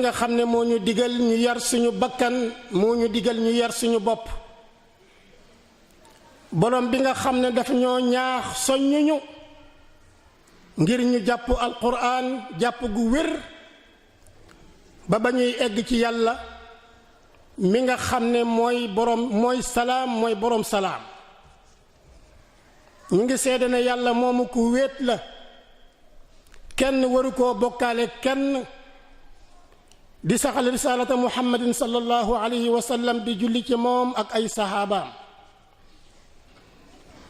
nga xam ne moo ñu digal ñu yar suñu bakkan moo ñu digal ñu yar suñu bopp borom bi nga xam ne daf ñoo ñaax soññuñu ngir ñu jàpp alquran jàpp gu wér ba bañuy egg ci yàlla mi nga xam ne mooy salaam mooy borom salaam ñu ngi seede ne yàlla moomu ku wéet la kenn waru koo bokkaale kenn di saxal risalata muhammadin sallallahu alayhi wa sallam di julli ci moom ak ay sahabaam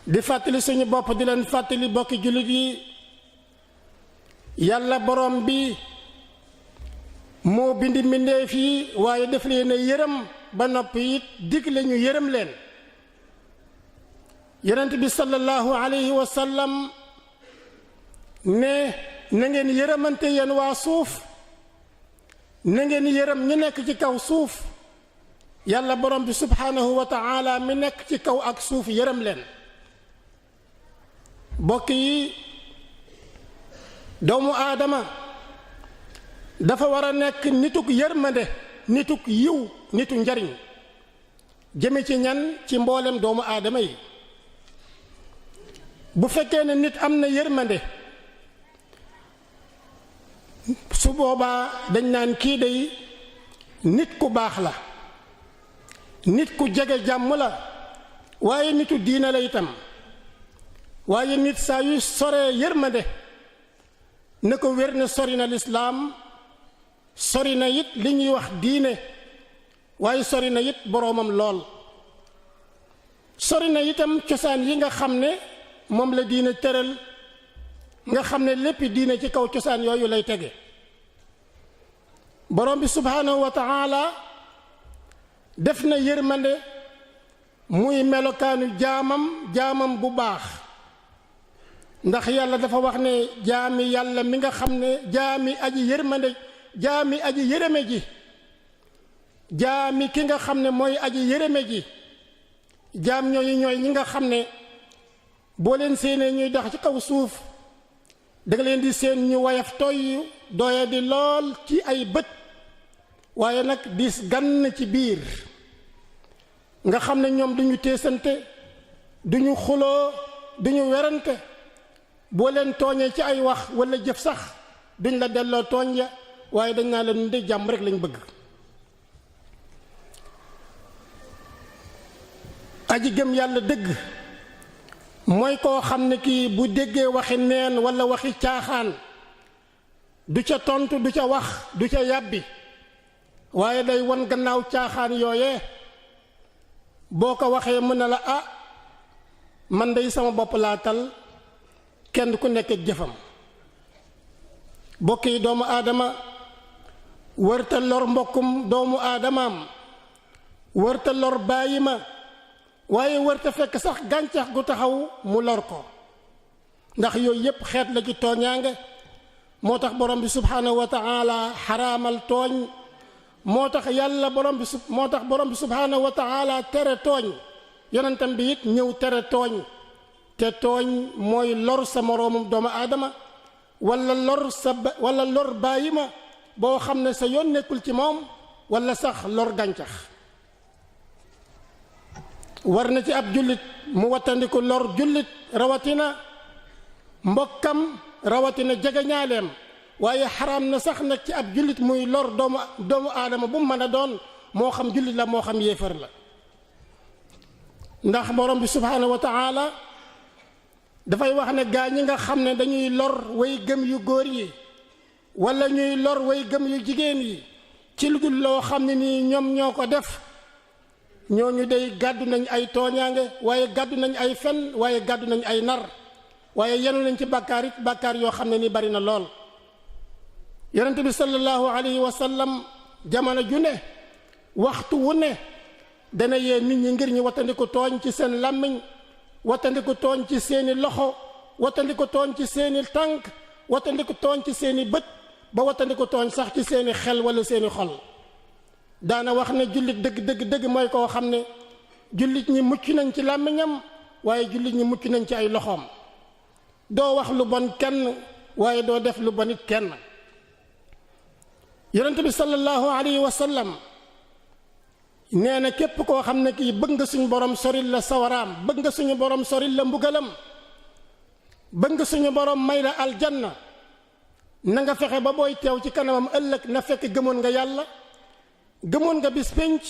di fàttali suñu bopp di leen fàttali bokki jullit yi yàlla borom bi moo bindi mbindeef yi waaye def leen a yërëm ba noppi it digle ñu yërëm leen yonent bi sallallahu alayhi wa sallam ne na ngeen yërëmante yéen waa suuf na ngeen yërëm ñi nekk ci kaw suuf yàlla borom bi subhanahu wa ta'ala mi nekk ci kaw ak suuf yërëm leen bokk yi doomu aadama dafa war a nekk nituk yërmande nituk yiw nitu njariñ jëme ci ñan ci mboolem doomu aadama yi bu fekkee ne nit am na yërmande su boobaa dañ naan kii day nit ku baax la nit ku jege jàmm la waaye nitu diina la itam waaye nit saa yu soree yërmande na ko wér ne sori na lislaam sori na it li ñuy wax diine waaye sori na it boroomam lool sori na itam cosaan yi nga xam ne moom la diine tëral nga xam ne lépp diine ci kaw cosaan yooyu lay tege borom bi subhanahu wa ta'ala def na yërmande muy melokaanu jaamam bu baax ndax yàlla dafa wax ne jaami yàlla mi nga xam ne jaami aji yërmande jaami aji yërëme ji jaami ki nga xam ne mooy aji yërëme ji jaam ñooyu ñooy ñi nga xam ne boo leen séenee ñuy dox ci kaw suuf danga leen di seen ñu wayaf toy dooya di lool ci ay bët waaye nag diis gann ci biir nga xam ne ñoom duñu teesante duñu xuloo duñu werante boo leen tooñee ci ay wax walla jëf sax duñ la delloo tooñ ya waaye dañ naa leen di jàmm rek lañ bëgg aji gëm yàlla dëgg mooy koo xam ne kii bu déggee waxi neen walla waxi caaxaan du ca tontu du ca wax du ca yàbbi waaye day won gannaaw caaxaan yooyee boo ko waxee mën na la man day sama bopp laa tal kenn ku nekk jëfam bokk yi doomu aadama wërta lor mbokkum doomu aadamaam wërta lor bàyyi ma waaye wërta fekk sax gàncax gu taxaw mu lor ko ndax yooyu yépp xeet la ci tooñaange moo tax borom bi subhanahu wa ta'ala xaraamal tooñ moo tax borom bi subhanahu wa ta'ala tere tooñ yonentam bi it ñëw tere tooñ te tooñ mooy lor sa moroomum doomu aadama wala lor bàyyi ma boo xam ne sa yoon nekkul ci moom wala sax lor gàncax war na ci ab jullit mu wattandiku lor jullit rawatina mbokkam rawatina jegeñaaleem waaye xaraam na sax nag ci ab jullit muy lor doomu aadama bu mu mën a doon moo xam jullit la moo xam yéefar la ndax borom bi subhanahu wa ta'ala dafay wax ne gaa ñi nga xam ne dañuy lor way gëm yu góor yi wala ñuy lor way gëm yu jigéen yi ci lu dul loo xam ne nii ñoom ñoo ko def ñooñu day gàddu nañ ay tooñaange waaye gàddu nañ ay fen waaye gàddu nañ ay nar waaye yenu nañ ci bàkkaar it bàkkaar yoo xam ne ni bari na lool yonent bi sallallahu alayhi wa sallam jamono ju ne waxtu wu ne dana yee nit ñi ngir ñu wattandiku tooñ ci seen làmmiñ wattandiku tooñ ci seeni loxo wattandiku tooñ ci seeni tànk wattandiku tooñ ci seeni bët ba wattandiku tooñ sax ci seeni xel wala seeni xol daana wax ne jullit dëgg mooy koo xam ne jullit ñi mucc nañ ci làmmiñam waaye jullit ñi mucc nañ ci ay loxoom doo wax lu bon kenn waaye doo def lu bon it kenn yonent bi sallallahu alayhi wa sallam nee na képp koo xam ne kii bëgg nga suñu borom soril la sawaraam, bëgg nga suñu borom soril la mbugalam, bëgg nga suñu borom may la aljanna, na nga fexe ba booy teew ci kanamam ëllëg na fekk gëmoon nga yàlla, gëmoon nga bis pénc,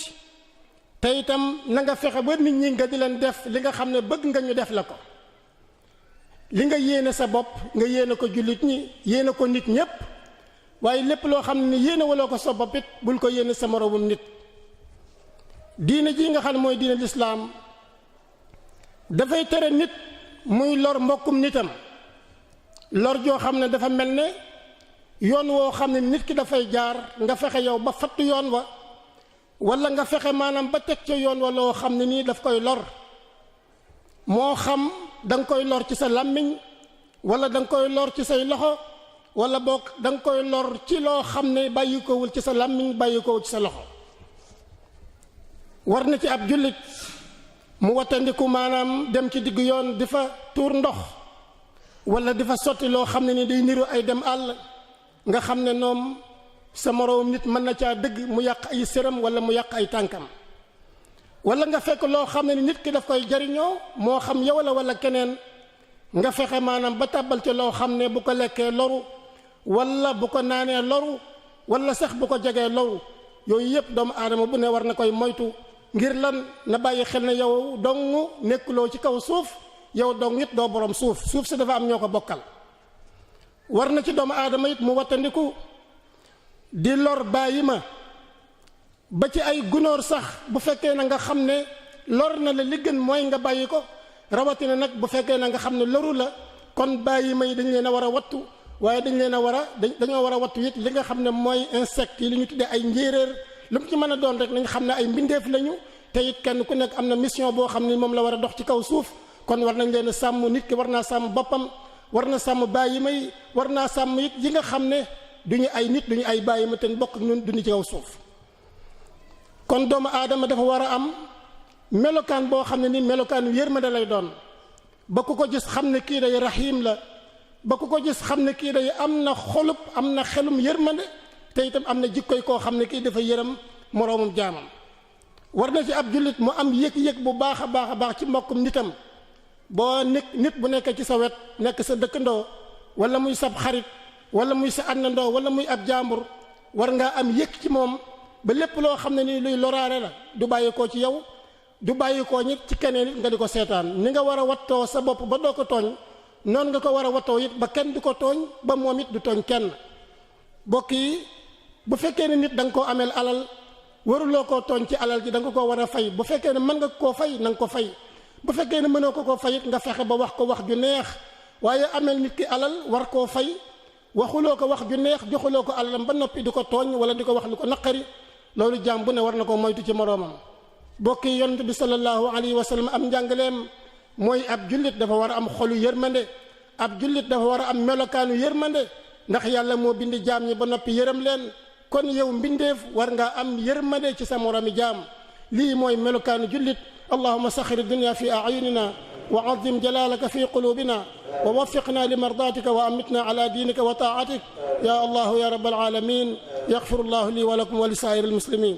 te itam na nga fexe ba nit ñi nga di leen def li nga xam ne bëgg nga ñu def la ko. li nga yéene sa bopp nga yéene ko jullit ñi, yéene ko nit ñépp, waaye lépp loo xam ne yéene waloo ko sa bopp it bul ko yéene sa moroomum nit. diine ji nga xam ne mooy diine lislaam dafay tere nit muy lor mbokkum nitam, lor joo xam ne dafa mel ne yoon woo xam ne nit ki dafay jaar nga fexe yow ba fattu yoon wa, walla nga fexe maanaam ba teg ca yoon wa loo xam ne nii daf koy lor, moo xam da nga koy lor ci sa làmmiñ walla da nga koy lor ci say loxo, walla boog da nga koy lor ci loo xam ne bàyyi kowul ci sa làmmiñ, bàyyi kowul ci sa loxo. war na ci ab jullit mu wattandiku maanaam dem ci diggu yoon di fa tuur ndox walla di fa sotti loo xam ne ni day niru ay dem àll, nga xam ne noom sa moroom nit mën na caa dëgg mu yàq ay sëram walla mu yàq ay tànkam, walla nga fekk loo xam ne ni nit ki daf koy jariñoo, moo xam yow la walla keneen, nga fexe maanaam ba tàbbal ci loo xam ne bu ko lekkee loru walla bu ko naanee loru walla sax bu ko jegee loru. yooyu yëpp doomu aadama bu ne war na koy moytu, ngir lan na bàyyi xel ne yow dong nekkuloo ci kaw suuf, yow dong it doo borom suuf, suuf si dafa am ñoo ko bokkal. war na ci doomu aadama it mu wattandiku di lor bàyyi ma ba ci ay gunóor sax bu fekkee na nga xam ne lor na la li gën mooy nga bàyyi ko, rawatina nag bu fekkee na nga xam ne loru la, kon bàyyi ma yi dañ leen a war a wattu, waaye dañ leen a war a dañoo war a wattu it li nga xam ne mooy insectes yi li ñu tuddee ay njéeréer, lu mu ci mën a doon rek nañ xam ne ay mbindeef lañu, te it kenn ku nekk am na mission boo xam ne moom la war a dox ci kaw suuf. kon war nañ leen a sàmm, nit ki war naa sàmm boppam, war na sàmm bàyyi ma yi, war naa sàmm it yi nga xam ne duñu ay nit duñu ay bàyyi ma te bokk ñun duñu ci kaw suuf. kon doomu aadama dafa war a am melokaan boo xam ne ni melokaan yërmande lay doon, ba ku ko gis xam ne kii day raxiim la, ba ku ko gis xam ne kii day am na xolub am na xelum yërmande, te itam am na jikkoy koo xam ne kii dafa yërëm moroomum jaamam. war na ci ab jullit mu am yëg-yëg bu baax a baax ci mbokkum nitam. boo nit bu nekkee ci sa wet nekk sa dëkkandoo wala muy sab xarit wala muy sa àndandoo wala muy ab jaambur, war ngaa am yëg ci moom ba lépp loo xam ne nii luy loraare la du bàyyi koo ci yow, du bàyyi koo ñit ci keneen it nga di ko seetaan. ni nga war a wattoo sa bopp ba doo ko tooñ, noonu nga ko war a wattoo it ba kenn du ko tooñ, ba moom it du tooñ kenn. bokk yi, bu fekkee ne nit da nga koo ameel alal, waruloo koo tooñ ci alal ji, da nga koo war a fay. bu fekkee ne mën nga koo fay na nga ko fay, bu fekkee ne mënoo ko koo fay it nga fexe ba wax ko wax ju neex. waaye ameel nit ki alal war koo fay, waxuloo ko wax ju neex, joxuloo ko alalam ba noppi di ko tooñ wala di ko wax lu ko naqari, loolu jaam bu ne war na ko moytu ci moroomam. bokk yi, yonent bi sallallahu alayhi wa sallam am njàngaleem mooy ab jullit dafa war a am xolu yërmande, ab jullit dafa war a am melokaanu yërmande, ndax yàlla moo bindi jaam ñi ba noppi yërëm leen. kon yow mbindeef war ngaa am yërmande ci sa moroomi jaam. lii mooy melokaanu jullit. allahumma saxir dunya fi ayunina wa azim jalalaka fi qulubina wa waffiqna li mardatika wa amitna ala diinika wa taatik ya allahu ya rabbal alamin. yaxfiru llahu li wa lakum wa li saa'iril muslimin.